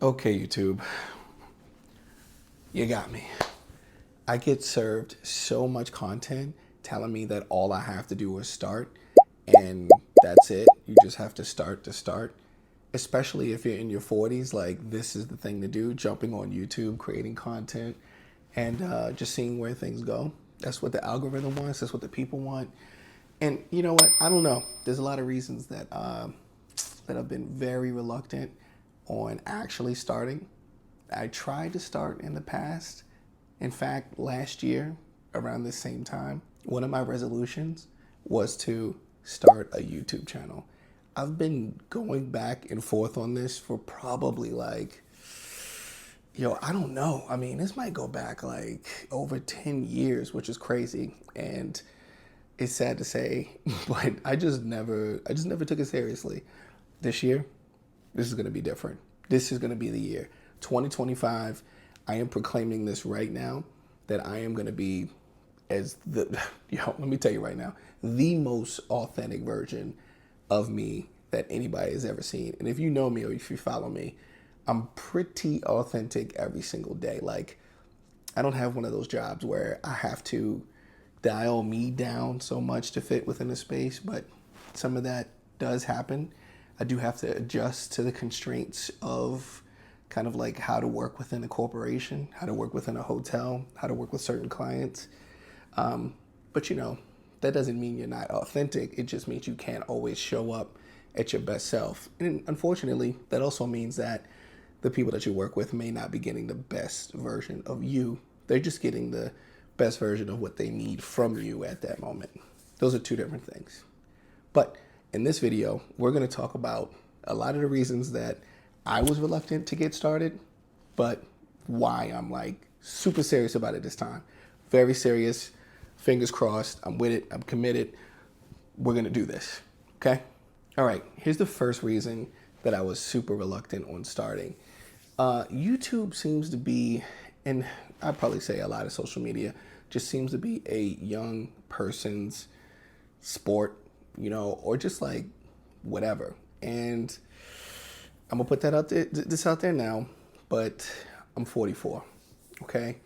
Okay, YouTube, you got me. I get served so much content telling me that all I have to do is start, and that's it. You just have to start. Especially if you're in your 40s, like this is the thing to do, jumping on YouTube, creating content, and just seeing where things go. That's what the algorithm wants, that's what the people want. And you know what? I don't know. There's a lot of reasons that I've been very reluctant on actually starting. I tried to start in the past. In fact, last year, around this same time, one of my resolutions was to start a YouTube channel. I've been going back and forth on this for probably like, I don't know. I mean, this might go back like over 10 years, which is crazy. And it's sad to say, but I just never took it seriously. This year, this is going to be different. This is going to be the year. 2025, I am proclaiming this right now that I am going to be let me tell you right now, the most authentic version of me that anybody has ever seen. And if you know me or if you follow me, I'm pretty authentic every single day. Like, I don't have one of those jobs where I have to dial me down so much to fit within a space, but some of that does happen. I do have to adjust to the constraints of kind of like how to work within a corporation, how to work within a hotel, how to work with certain clients. But that doesn't mean you're not authentic. It just means you can't always show up at your best self. And unfortunately, that also means that the people that you work with may not be getting the best version of you. They're just getting the best version of what they need from you at that moment. Those are two different things. But in this video, we're going to talk about a lot of the reasons that I was reluctant to get started, but why I'm like super serious about it this time. Very serious. Fingers crossed. I'm with it. I'm committed. We're going to do this. Okay? All right. Here's the first reason that I was super reluctant on starting. YouTube seems to be, and I'd probably say a lot of social media, just seems to be a young person's sport, or just like whatever. And I'm gonna put that out there, this out there now, but I'm 44. Okay,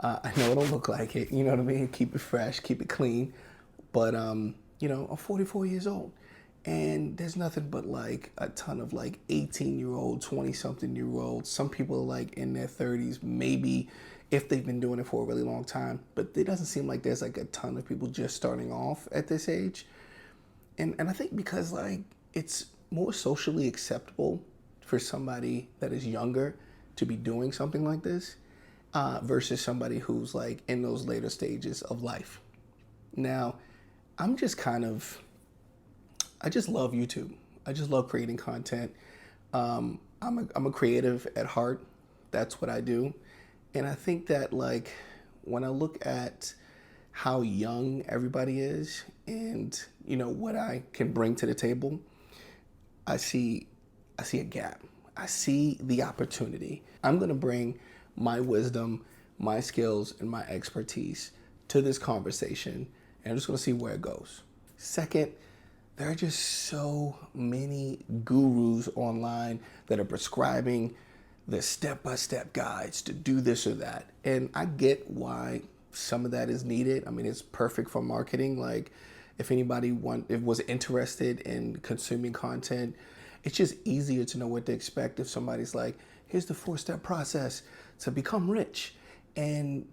I know it don't look like it. You know what I mean? Keep it fresh, keep it clean. But I'm 44 years old, and there's nothing but like a ton of like 18-year-old, 20-something-year-olds. Some people are like in their 30s, maybe if they've been doing it for a really long time. But it doesn't seem like there's like a ton of people just starting off at this age. And I think because like it's more socially acceptable for somebody that is younger to be doing something like this versus somebody who's like in those later stages of life. Now, I'm just I just love YouTube. I just love creating content. I'm a creative at heart. That's what I do. And I think that like when I look at how young everybody is and what I can bring to the table, I see a gap. I see the opportunity. I'm going to bring my wisdom, my skills, and my expertise to this conversation, and I'm just going to see where it goes. Second, there are just so many gurus online that are prescribing the step-by-step guides to do this or that. And I get why some of that is needed. I mean, it's perfect for marketing. Like if anybody was interested in consuming content, it's just easier to know what to expect if somebody's like, here's the 4-step process to become rich. And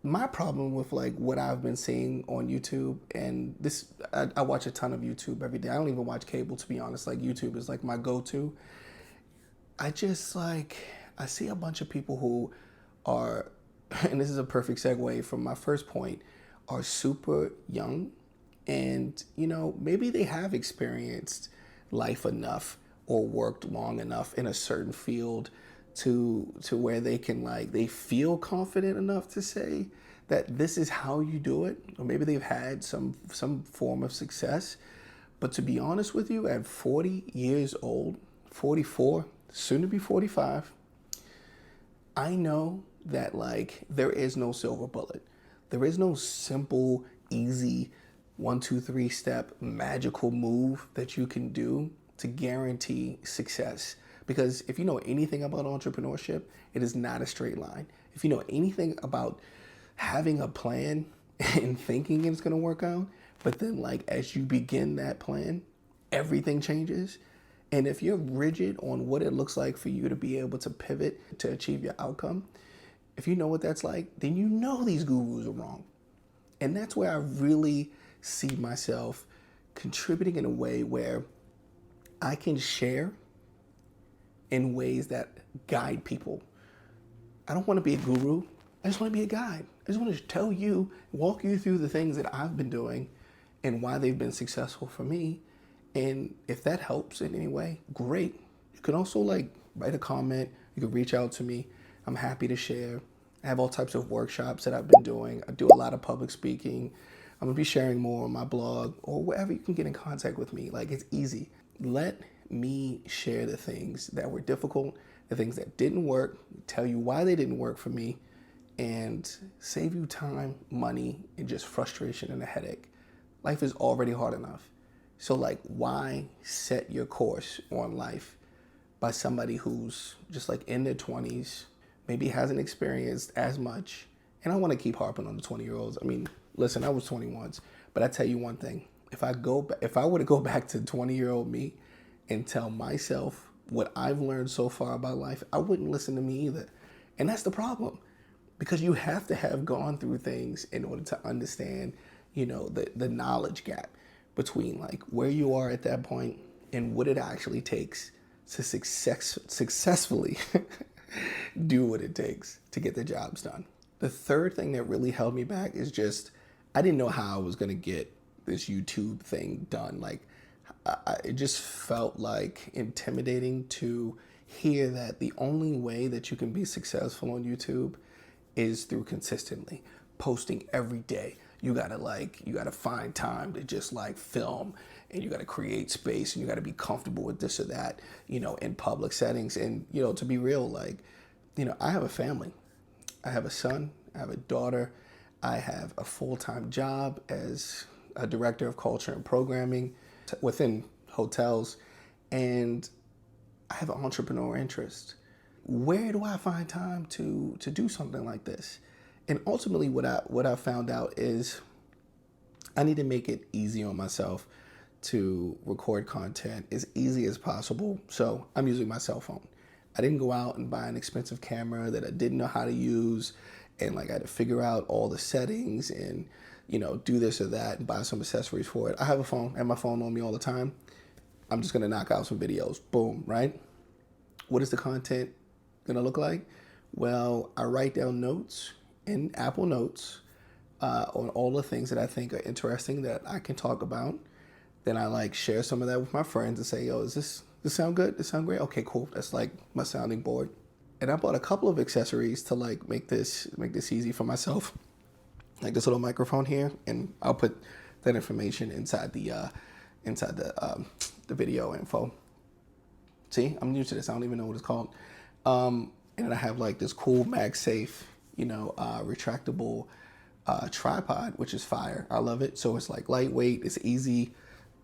my problem with like what I've been seeing on YouTube, and this, I watch a ton of YouTube every day. I don't even watch cable, to be honest. Like YouTube is like my go-to. I see a bunch of people who are, and this is a perfect segue from my first point, are super young. And, maybe they have experienced life enough or worked long enough in a certain field to where they can they feel confident enough to say that this is how you do it. Or maybe they've had some form of success. But to be honest with you, at 40 years old, 44, soon to be 45, I know that there is no silver bullet. There is no simple, easy 1, 2, 3 step magical move that you can do to guarantee success. Because if you know anything about entrepreneurship, it is not a straight line. If you know anything about having a plan and thinking it's going to work out, but then like as you begin that plan, everything changes. And if you're rigid on what it looks like for you to be able to pivot to achieve your outcome, if you know what that's like, then you know these gurus are wrong. And that's where I really see myself contributing in a way where I can share in ways that guide people. I don't want to be a guru. I just want to be a guide. I just want to tell you, walk you through the things that I've been doing and why they've been successful for me. And if that helps in any way, great. You can also like write a comment. You can reach out to me. I'm happy to share. I have all types of workshops that I've been doing. I do a lot of public speaking. I'm gonna be sharing more on my blog or wherever you can get in contact with me. Like, it's easy. Let me share the things that were difficult, the things that didn't work, tell you why they didn't work for me, and save you time, money, and just frustration and a headache. Life is already hard enough. So like, why set your course on life by somebody who's just like in their 20s, maybe hasn't experienced as much? And I want to keep harping on the 20-year-olds. I mean, listen, I was 20 once, but I tell you one thing. If I were to go back to 20-year-old me and tell myself what I've learned so far about life, I wouldn't listen to me either. And that's the problem, because you have to have gone through things in order to understand, you know, the knowledge gap between like where you are at that point and what it actually takes to successfully do what it takes to get the jobs done. The third thing that really held me back is just, I didn't know how I was going to get this YouTube thing done. Like, it just felt like intimidating to hear that the only way that you can be successful on YouTube is through consistently posting every day. You gotta find time to just like film, and you gotta create space, and you gotta be comfortable with this or that, you know, in public settings. And, you know, to be real, like, you know, I have a family. I have a son, I have a daughter, I have a full-time job as a director of culture and programming within hotels, and I have an entrepreneur interest. Where do I find time to do something like this? And ultimately what I found out is I need to make it easy on myself to record content as easy as possible. So I'm using my cell phone. I didn't go out and buy an expensive camera that I didn't know how to use, and like I had to figure out all the settings and, you know, do this or that and buy some accessories for it. I have a phone. I have my phone on me all the time. I'm just gonna knock out some videos. Boom, right? What is the content gonna look like? Well, I write down notes in Apple Notes on all the things that I think are interesting that I can talk about. Then I like share some of that with my friends and say, yo, does this sound good? This sound great? Okay, cool. That's like my sounding board. And I bought a couple of accessories to like make this easy for myself. Like this little microphone here, and I'll put that information inside the video info. See, I'm new to this. I don't even know what it's called. And then I have like this cool MagSafe, you know, retractable tripod, which is fire. I love it. So it's like lightweight, it's easy,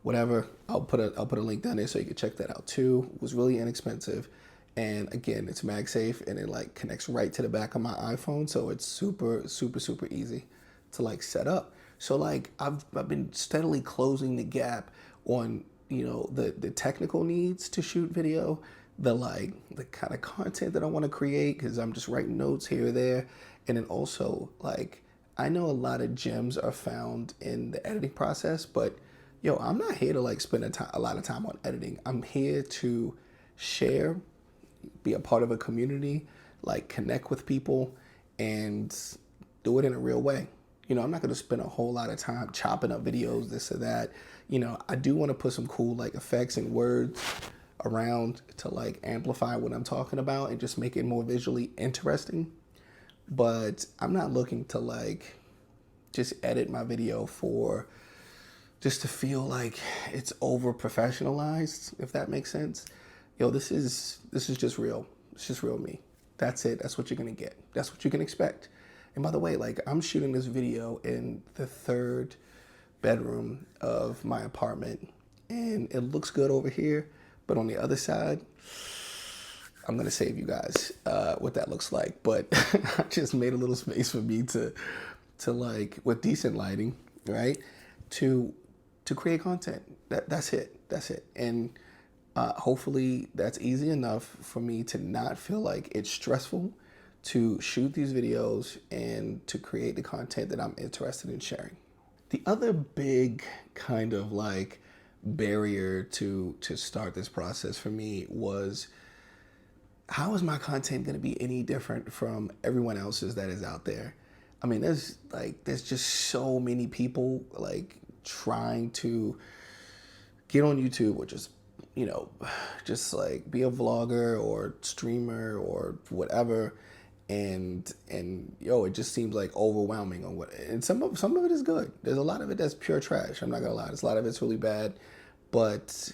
whatever. I'll put a link down there so you can check that out too. It was really inexpensive. And again, it's MagSafe, and it like connects right to the back of my iPhone. So it's super, super, super easy to like set up. So like I've been steadily closing the gap on, you know, the technical needs to shoot video, the kind of content that I want to create, because I'm just writing notes here or there. And then also, like, I know a lot of gems are found in the editing process, but yo, I'm not here to like spend a lot of time on editing. I'm here to share, be a part of a community, like connect with people, and do it in a real way. You know, I'm not going to spend a whole lot of time chopping up videos, this or that. You know, I do want to put some cool like effects and words around to like amplify what I'm talking about and just make it more visually interesting. But I'm not looking to like just edit my video for just to feel like it's over professionalized, if that makes sense. Yo, this is just real. It's just real me. That's it. That's what you're gonna get. That's what you can expect. And by the way, like, I'm shooting this video in the third bedroom of my apartment, and it looks good over here, but on the other side, I'm gonna save you guys what that looks like. But I just made a little space for me to like, with decent lighting, right, to create content. That's it. And hopefully that's easy enough for me to not feel like it's stressful to shoot these videos and to create the content that I'm interested in sharing. The other big kind of like barrier to start this process for me was, how is my content going to be any different from everyone else's that is out there? I mean, there's just so many people like trying to get on YouTube or just, you know, just like be a vlogger or streamer or whatever. And yo, it just seems like overwhelming on what, and some of it is good. There's a lot of it that's pure trash. I'm not gonna lie. There's a lot of it's really bad, but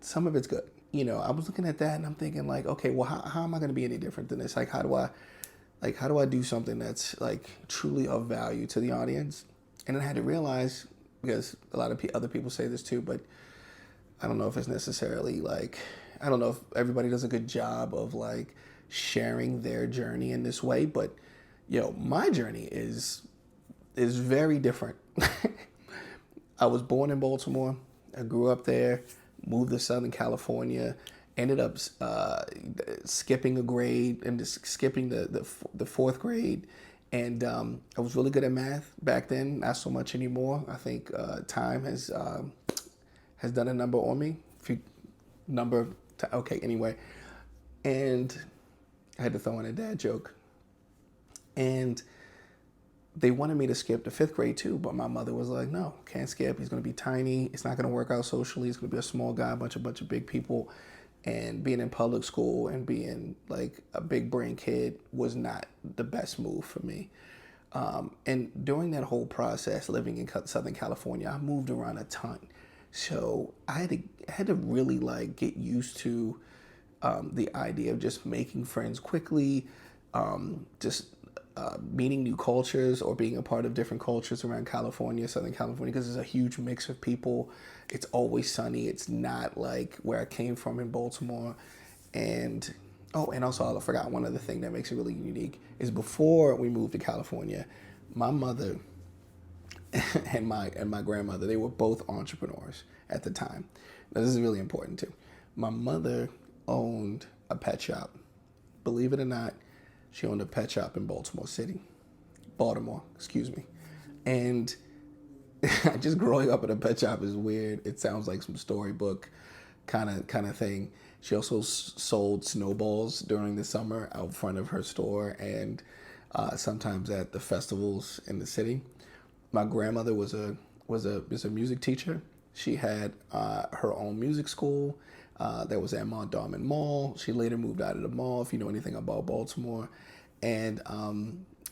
some of it's good. You know, I was looking at that and I'm thinking like, okay, well, how am I gonna be any different than this? Like, how do I do something that's like truly of value to the audience? And then I had to realize, because a lot of other people say this too, but I don't know if it's necessarily like, I don't know if everybody does a good job of like sharing their journey in this way, but yo, my journey is very different. I was born in Baltimore. I grew up there, moved to Southern California, ended up skipping a grade and skipping the fourth grade. And I was really good at math back then, not so much anymore. I think time has done a number on me. Okay, anyway. And I had to throw in a dad joke. And they wanted me to skip the fifth grade too, but my mother was like, no, can't skip. He's going to be tiny. It's not going to work out socially. He's going to be a small guy, a bunch of big people. And being in public school and being like a big brain kid was not the best move for me. And during that whole process, living in Southern California, I moved around a ton. So I had to really like get used to the idea of just making friends quickly, meeting new cultures or being a part of different cultures around California, Southern California, because there's a huge mix of people. It's always sunny. It's not like where I came from in Baltimore. And also I forgot one other thing that makes it really unique is before we moved to California, my mother and my grandmother, they were both entrepreneurs at the time. Now, this is really important too. My mother owned a pet shop. Believe it or not, she owned a pet shop in Baltimore, excuse me. And just growing up in a pet shop is weird. It sounds like some storybook kind of thing. She also sold snowballs during the summer out front of her store and sometimes at the festivals in the city. My grandmother was a music teacher. She had her own music school that was at Mondawmin Mall. She later moved out of the mall, if you know anything about Baltimore. And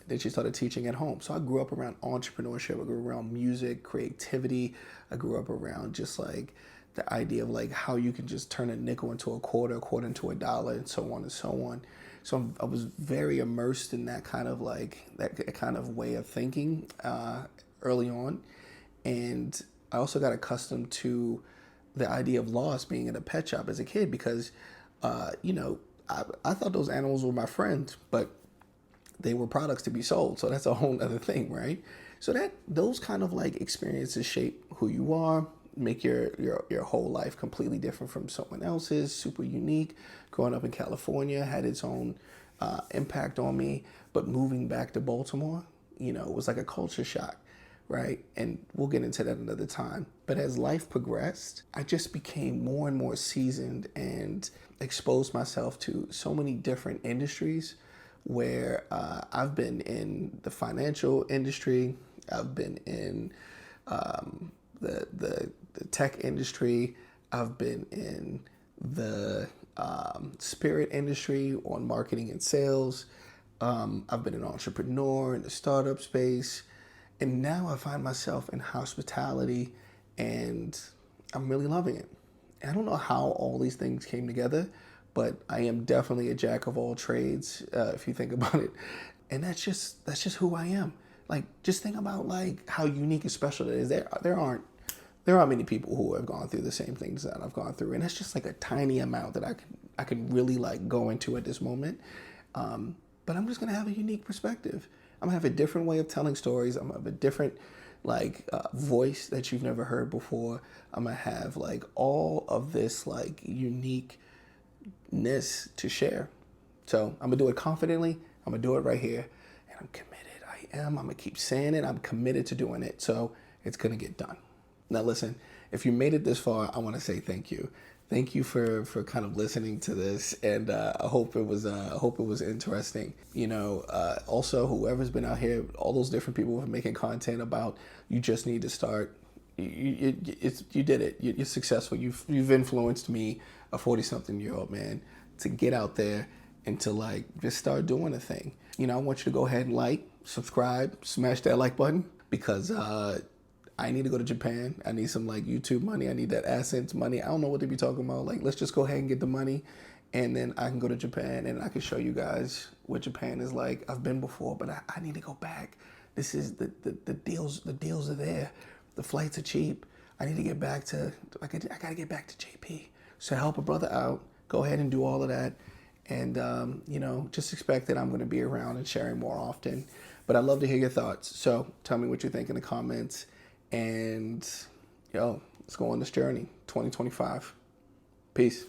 then she started teaching at home. So I grew up around entrepreneurship. I grew up around music, creativity. I grew up around just like the idea of like how you can just turn a nickel into a quarter into a dollar, and so on and so on. So I was very immersed in that kind of way of thinking early on. And I also got accustomed to the idea of loss being in a pet shop as a kid because, I thought those animals were my friends, but they were products to be sold. So that's a whole other thing, right? So those kind of like experiences shape who you are, make your whole life completely different from someone else's, super unique. Growing up in California had its own impact on me, but moving back to Baltimore, it was like a culture shock, right? And we'll get into that another time. But as life progressed, I just became more and more seasoned and exposed myself to so many different industries where I've been in the financial industry, I've been in the tech industry, I've been in the spirit industry on marketing and sales, I've been an entrepreneur in the startup space, and now I find myself in hospitality and I'm really loving it. I don't know how all these things came together, but I am definitely a jack of all trades, if you think about it. And that's just who I am. Like, just think about like how unique and special it is. There aren't many people who have gone through the same things that I've gone through, and that's just like a tiny amount that I could really like go into at this moment. But I'm just gonna have a unique perspective. I'm gonna have a different way of telling stories. I'm gonna have a different like voice that you've never heard before. I'm gonna have like all of this like uniqueness to share. So I'm gonna do it confidently. I'm gonna do it right here, and I'm committed. I'm gonna keep saying it. I'm committed to doing it. So it's gonna get done. Now listen, if you made it this far, I want to say thank you. Thank you for kind of listening to this, and I hope it was interesting. You know, also whoever's been out here, all those different people who are making content about you just need to start. You did it. You're successful. You've influenced me, a 40-something-year-old man, to get out there and to like just start doing a thing. You know, I want you to go ahead and like, subscribe, smash that like button, because I need to go to Japan. I need some like YouTube money. I need that AdSense money. I don't know what to be talking about. Like, let's just go ahead and get the money, and then I can go to Japan and I can show you guys what Japan is like. I've been before, but I need to go back. This is the deals. The deals are there. The flights are cheap. I need to get back to. I gotta get back to JP. So help a brother out. Go ahead and do all of that, and you know, just expect that I'm going to be around and sharing more often. But I'd love to hear your thoughts. So tell me what you think in the comments. And yo, let's go on this journey. 2025. Peace.